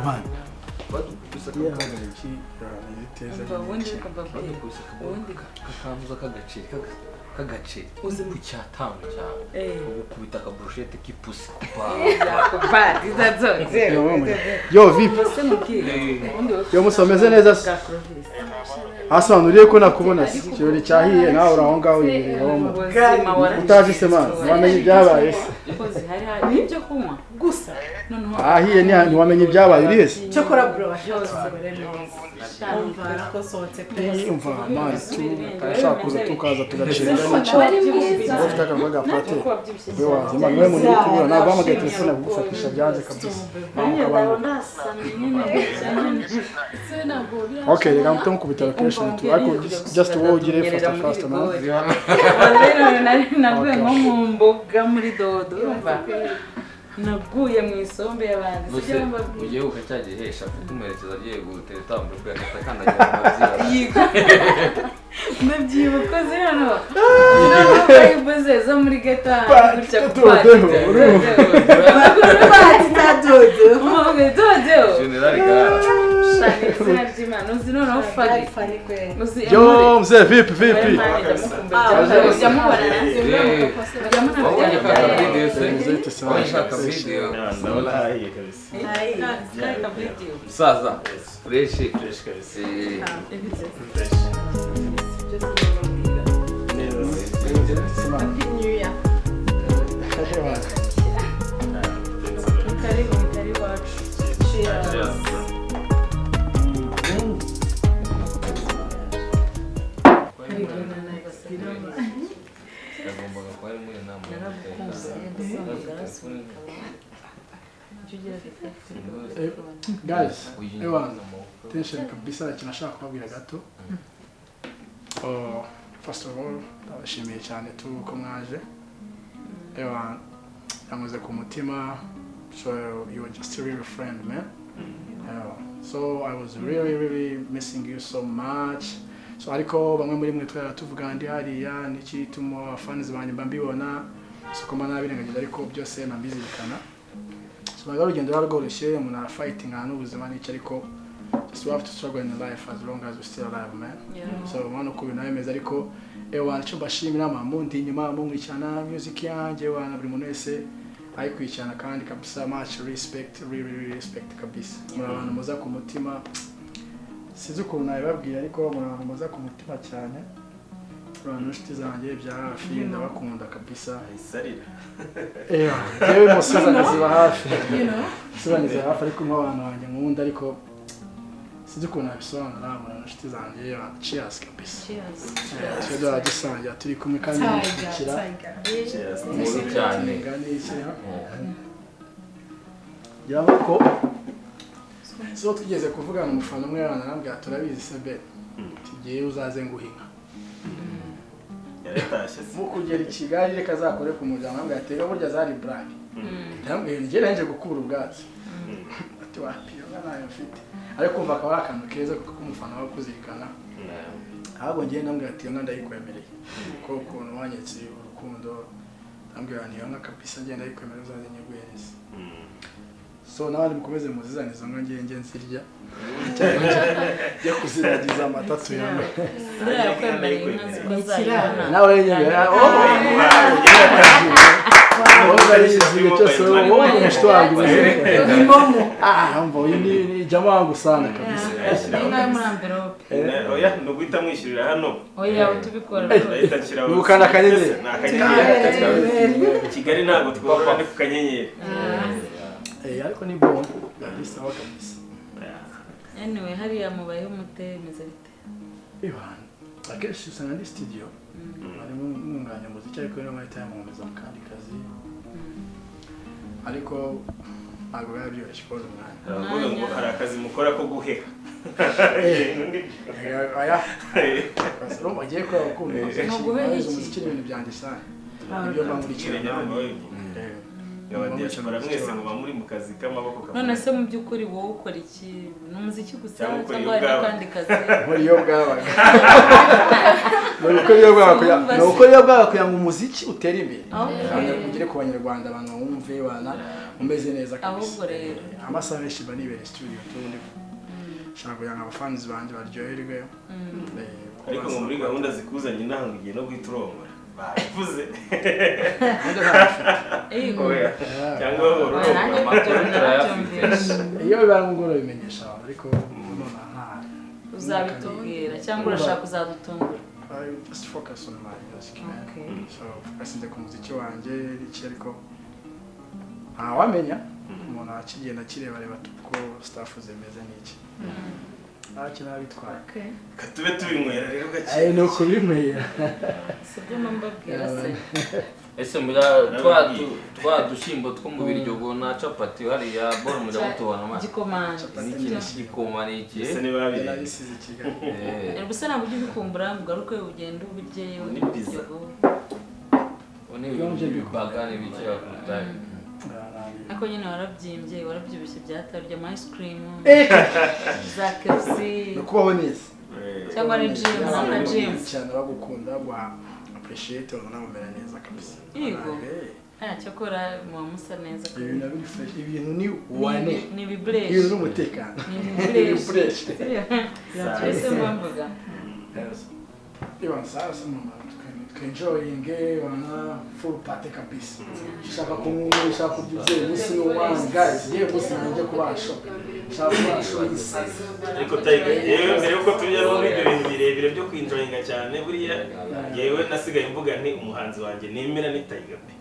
man badukubisa yahagariki niteza ubundi badukubisa ubundi kakantuza kagace uzi ku cyatanga cyane ugukubita akaburushete k'ipusi yakubati zazoze yo vip yo musomeze neza asobanuriye ko nakubona kirori cyahiye nawe uraho ngaho utaje se man wamenye ibyabaye kozi hari ibyo kunywa gusa noneho ahiye ni wamenye ibyabaye uri hese cyokora bro umva man turashaka kuza tukaza tugacira n'iki ufite akavuga pate we wazima niwe muri kubura ntabwo hamagaye telefone kugufatisha byanze kabisa okay reka mutome kubita location tu ariko just wogire fast man naguye nko mu mboga muri dodo urumva naguye mu isombe y'abandi sibyo ugiye ukacyagiye Shaffy kumuherekeza agiye gutereta mu rwego atakandagira yigo nabyibuka zero bayibuze zo muri geta gutya dodo general gara yo mzee vipi saza fresh kabisa guys ewa tension kabisa kinashaka kubabwira gato first of all ndabashimiye cyane tuko mwaje ewa yamuze ku mutima so you are just a real friend man so I was really missing you so much so ariko bamwe muri mwe twara tuvuga ndi hariya niki tumo fans banye mbibona so koma nabirengagiza ariko byose nambizirikana so bagaro rugendo rworoshye umuntu fighting hano ubuzima n'iki ariko just we have to struggle in life as long as we still alive man so mwana ko binaye meza ariko cyo bashimira mamundi nyuma mu nkwicana music yanjye wana buri muntu wese ayikwicana kandi kabisa much respect really respect kabisa muri abantu muza ku mutima sizo ukuntu nabibabwira ariko muri abantu muza ku mutima cyane abantu inshuti zanjye bya hafi ndabakunda kabisa isarira yewe musazanazi ba hafi musazanazi hafi ariko mu abantu banjye nkunda ariko sizo ukuntu nabisobanura muri inshuti zanjye cheers kabisa cheers cyo dusangira turi kumwe kandi nikira cheers cyane yabako so tugeze kuvugana umufana umwe yanarambya turabizi sebe tugiye uzaze nguhinga mu kugera Kigali reka zakore ku muryango ngo yatega burya zari black ndambwiye ngiye nanje gukura ubwatsi ati wapi nayo mfite ariko kumva akaba akantu keza kuko umufana wa kuzirikana ahubwo ngiye ndambwiye ati yo ndayikwemereye ko ukuntu wanyetse urukundo ndambwiye niyo nka kabisa ngenda yikwemerera uzaze nyegweze so nabandi mukomeze muzizanizo ngo ngiye nzirya yo kuziragiza amatatu yawe nawe nyine mbo ni jamaa wangu sana kabisa oya nduguita mwishirira hano oya utubikora ukana kanyenyeri Kigali ntago twabona ni kukanyenyeri ariko ni bon kabisa kabisa anyway hariya mubayeho mutemeze bite Ivan akenshi usanga ndi studio barimo mwunganya muziki ariko no muri time nkomeza kandi kazi ariko ntabwo biba byoroshye koza umwanya aravuga ngo hari akazi mukora ko guheka aya kasoro bagiye ko bakunda umuziki n'ibintu byanjye cyane ibyo bangurikira abadiaspora mwese ngo bamuri mu kazi k'amaboko kavuga none se mu by'ukuri wowe ukora iki n'umuziki gusa Cyangwa ukora cyangwa iyo hari n'akandi kazi muri yo bwabaga nuko iyo bwabaga kugira ngo umuziki utere imbere kandi ugere ku banyarwanda abantu bumve bana umeze neza ahubwo rero amasaha menshi mba nibere studio tundi shaka kugira ngo abafans banje baryoherwe ariko ngo muri gahunda zikuzanye intango igiye no guhiturongora bavuze cyangwa iyo bibaye ngoro bimenyesha ariko none nta uzabitubwira cyangwa urashaka uzadutungura I just focus on my music, man. Okay. So focus on the muziki wanje iki ariko ntawamenya umuntu akigenda kirebareba tuko staff zemeze n'iki akina bitwara katube tubinywera rero gake no kubinywera sibyo mbabwira se ese mura twa dushimbo two mu biryogo na capati hariya boro mujya gutubona amazi gikomanje gikomane iki ese ni babiri narisize kigali gusa ntabwo ujya ubikumbura ugaruke ugenda ubiryeyo ni pizza oni bagane bicara ku rutare ariko nyine warabyibushye byatarya ice cream za KFC no kubaho neza cyangwa ari gym na gym cyane bagukunda gwa appreciate ona namera neza kabisa yego cyakora mu musa neza ibintu biri fresh ibintu ni wane ni vibration ibintu n'umutekano ni vibration ese mwamvuga Iwan sasa mama enjoying wana full party kabisa shaka kunkuru shaka kubyuze musi no one guys ye musi nanje kubasho shaka kubasho ariko tayiga yewe mbere yuko tujya no ibyo bintu birebire byo kwinjoyinga cyane buriya yewe nasigaye mvuga nti umuhanzi wanjye nemera ni tayiga pe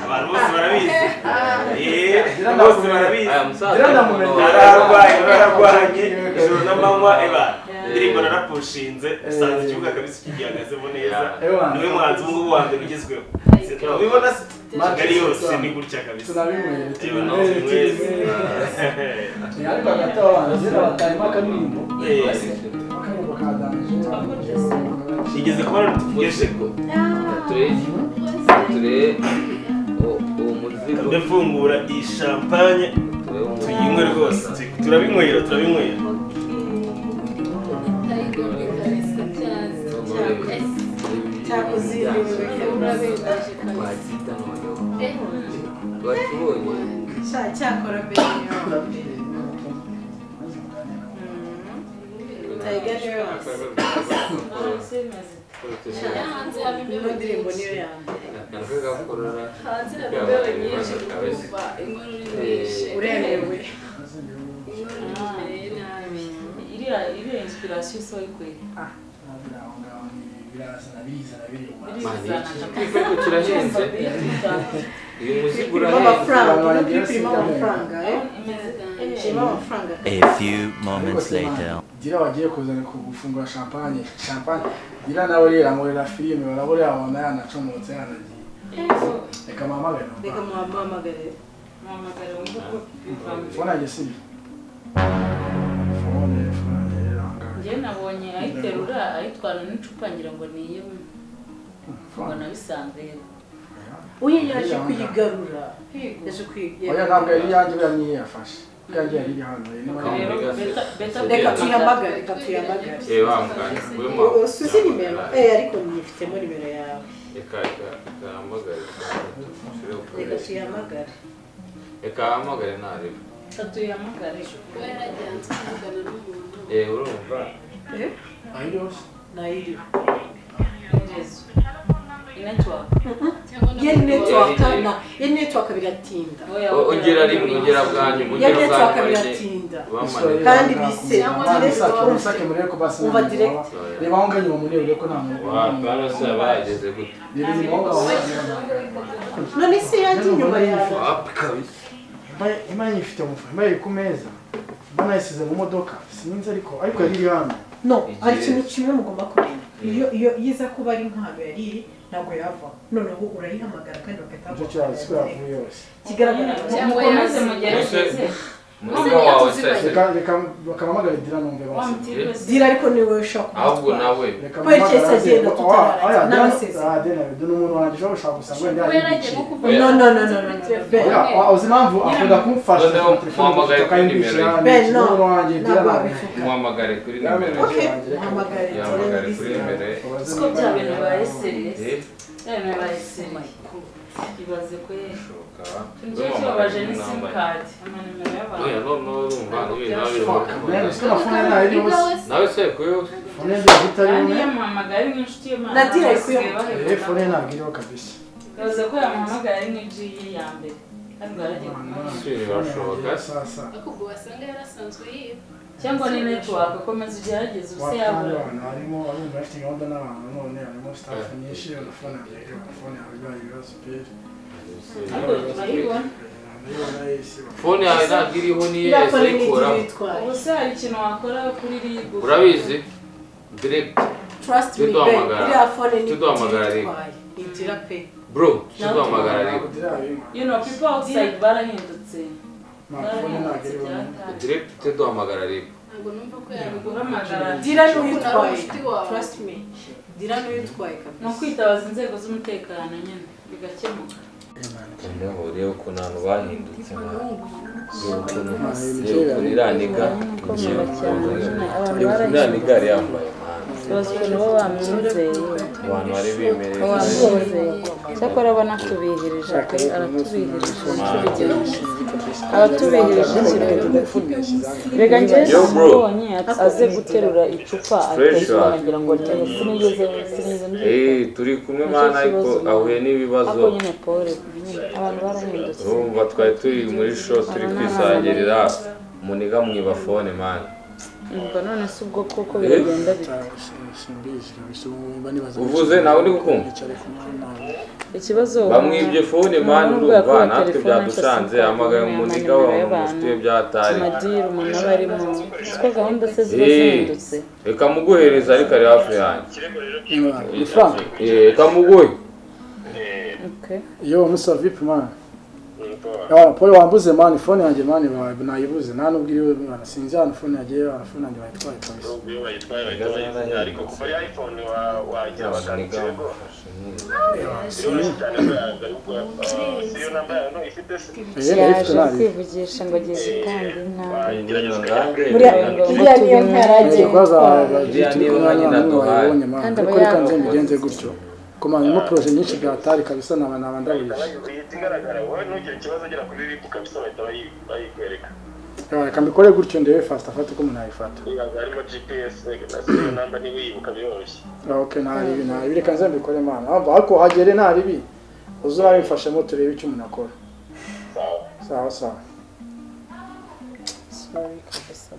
abantu bose barabizi bose barabizi ararwanye ijoro n'amanywa indirimbo narapushinze usanze ikibuga kabisa kigihagazemo neza niwe muhanzi w'ubu wa mbere ugezweho ubibona Kigali yose ni gutya kabisa tunabimwe ariko hagati abantu zira batayima kanimbo bakanimbo kadanje igeze kuba notification ture uwo muzigo ndafungura iyi champagne tuyinywe rwose turabinywera cyakora mbere niyo ndirimbo niyo uremewe iriya inspiration so ikwiye kirahenze uyu muzigo urahenze amafaranga A few moments later. Dira wagiye kuzana kugufungura champagne dira nawe rera ngorera filime barabore abana yanacomotse yanagiye reka mamagare fona gesi njye nabonye ayiterura ayitwara n'icupa ngira ngo niyo mbona bisanzwe uye yaje kuyigarura oya ntabwo yari yanjye buriya yafashe kandi yari hano reka tuyahamagare usuze nimero ariko nifitemo nimero yawe reka tuyahamagare ntarebe tuyahamagare urumva ayirose nayiri ye network biratinda ongera rimwe ongera bwanyu ye network biratinda kandi bise umusake muri ko basi uva direct reba aho nganye mu munebure ko nta muntu barasa bageze gute none se yaje inyuma yawe imana ifite umufa imana iri ku meza imana yisize mu modoka sinzi ariko yari hano no ari ikintu kimwe mugomba kumenya iyo yiza kuba ari nk'ahantu yari iri ntabwo yava noneho urayihamagara kandi bagahita icyo cyawe siko yavuye yose kigaragara mukomeze mugerageze Muniga wawe sese. reka bakamamagara dira numve bose wamutiriwe se dira ariko niwe ushaka Ahubwo nawe. reka Kwerekeza agenda tutararangiza aya n'abasezi. dena dena umuntu wanje ushaka gusanga ndi kubera ari agiye iki nko kuva no no no no no Ben ya uzi impamvu akunda kumfasha Noneho muhamagare kuri nimero ye. Ben no umuntu wanje dira ntabwo nawe wabivuga Muhamagare kuri nimero ye. okay muhamagare Yahamagare kuri nimero ye. siko bya bintu bibaye serious Eh, bya bintu bibaye serious ibaze ko shoka. nicyo kibabaje ni simukadi amanimero y'abantu Oya, no urumva fuck man siko nafuna nawe yose nawe se kuyo fone ndi gitari kandi umwe yamuhamagaye ari nk'inshuti ye Na Dira ari kuyamuhamagara. fone ntabwo iriho kabisa yavuze ko yamuhamagaye ari nk'iji ye ya mbere kandi baragiye kumuhamagara birashoboka. sasa ariko ubwo wasanga yarasanzwe yiba cyangwa ni network akomeza ugerageze ubuse yabura harimo abumva bafite gahunda n'abantu none harimo staff nyinshi fone yanjye fone yawe ibaye ibibazo pe ariko turayibona Fone yawe ntabwo iriho niyo iriya yahise fone ni ayikuraho. itwaye ubuse hari ikintu wakora kuri ribu Urabizi? Direct. trust me Ben Tuduhamagara. iriya fone ni Tuduhamagara rero. itwaye igira pe Bro, tuduhamagara rero. you know people outside barahindutse fone ntabwo iriho Direct tuduhamagara rero. ntabwo numva ko guhamagara dira niwe utwaye inshuti wawe. trust me dira niwe utwaye ni kabisa ukwitabaza inzego z'umutekano nyine bigakemuka Noneho reba ukuntu abantu bahindutse reba ukuntu iraniga iraniga yari yambaye bazi ukuntu bo bamwizeye abantu bari bimereye bamwizeye cyakora abona atubihirije pe aratubihirije aratubihirije reka njyewe Yo, bro. mbonye aze guterura icupa atayishyura nkagira ngo sinigeze turi kumwe mana ariko ahuye n'ibibazo ako nyine pole abantu barahindutse urumva twari turi muri show turi kwisangirira muniga mwiba fone mana umva none si ubwo koko biragenda bite uvuze nawe uri gukumva ikibazo bamwibye fone mani urumva natwe byadusanze hamagaye umuniga wa musituye byatari amadiri umuntu aba arimo siko gahunda se ziba zihindutse reka muguhereza ariko ari hafi yanjye ifaranga reka muguhe okay yo musa vipi man ya pole wambuze man phone yanjye man nayibuze nta nubwo iriwe man sinzi hano phone yanjye phone yanjye bayitwaye kabisa ariko kuba ari iPhone wajya baganiga yaje kwivugisha ngo agiye gutanga inka iriya niyo ntara agiye iriya niyo mwanya naduhaye kandi aba yakanze mbigenze gutyo komanya projet nyinshi byatari kabisa naba ndabije igaragara wowe ntugire ikibazo agera kuri ribu kabisa bahita bayikwereka reka mbikore gutyo ndebe fast afate ko umuntu ayifata harimo GPS na seriyo namba ntiwiyibuka byoroshye okay naribi reka nze mbikore mana ariko hagere naribi uzabimfashemo turebe icyo umuntu akora sawa sorry kabisa